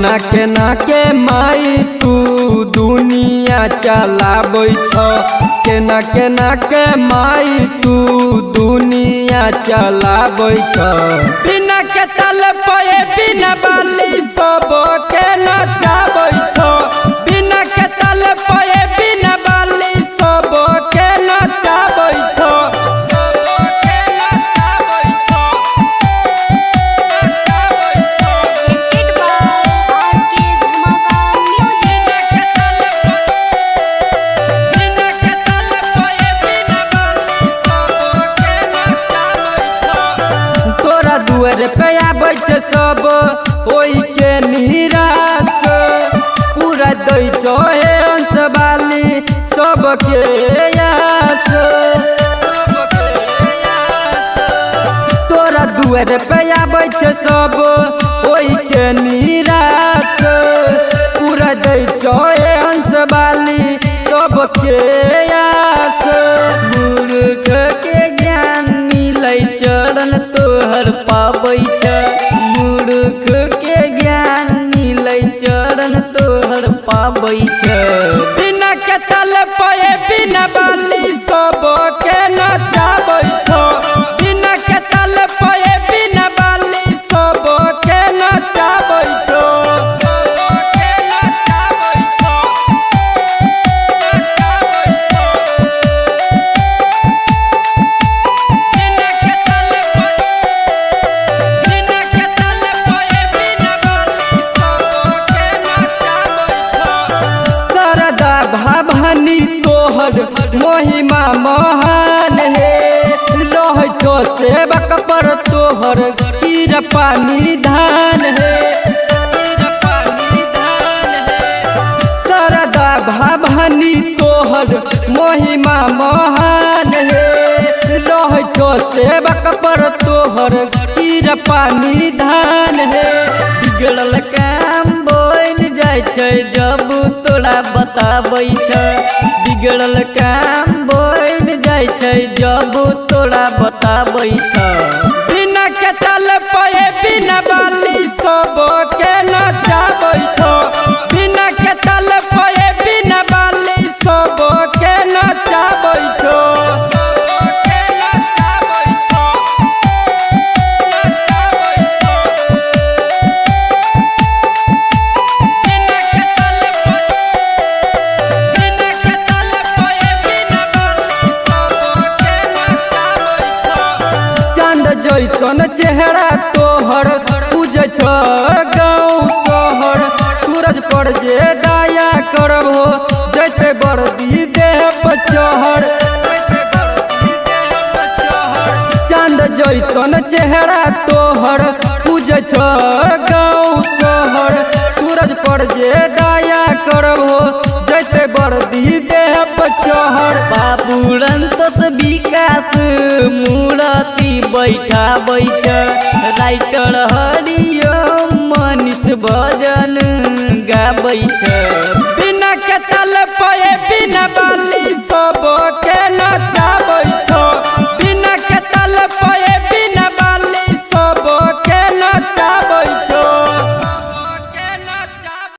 केना के माई तू दुनिया चलाबै छ केना के माई तू दुनिया चलाबै छ बिना के तल पे बिना बाली सब के नचाबै छ बिना के तल पे बिना बाली सब के नचाबै छ दुआर पे आबै छै सब ओई के निराश पूरा दै छो हे अंश वाली सबके आस तोरा दुआर पे आबै छै सब ओई के निराश पूरा दै छो हे अंश वाली सबके आस मूर्ख के ज्ञान मिलै चरण तोहर पाबै छ मूर्ख के ज्ञान मिलै चरण तोहर पाबै छ बिना के तल पे बिना बाली सब के नचाबै छ बिना के तल पे बिना बाली सब के नचाबै छ भाभनी तोहर महिमा महान हे रह छो सेवक पर तोहर कृपा निधान हे सरदा भाभनी तोहर महिमा महान हे रह छो सेवक पर तोहर कृपा निधान हे बिगड़ल काम बन जाय छै जब तोरा बताबै छ बिगड़ल काम बन जाय छै जब तोरा बताबै छ बिना के तल पे बिना बाली सब के नचाबै छ बिना के तल पे बिना बाली सब के नचाबै छ जैसन चेहरा तोहर पूजे छ गाँव शहर सूरज पर जे दया करबो जैते बरदी देह पर चढ़ चांद जैसन चेहरा तोहर पूजे छ गाँव शहर सूरज पर जे दया करबो जैते बरदी देह पर चढ़ बाबूरन तस विकास मूर्ति बैठाबै छ राइटर हरिओम मनीष भजन गाबै छ बिना के तल पे बिना बाली सब के नचाबै छ बिना के तल पे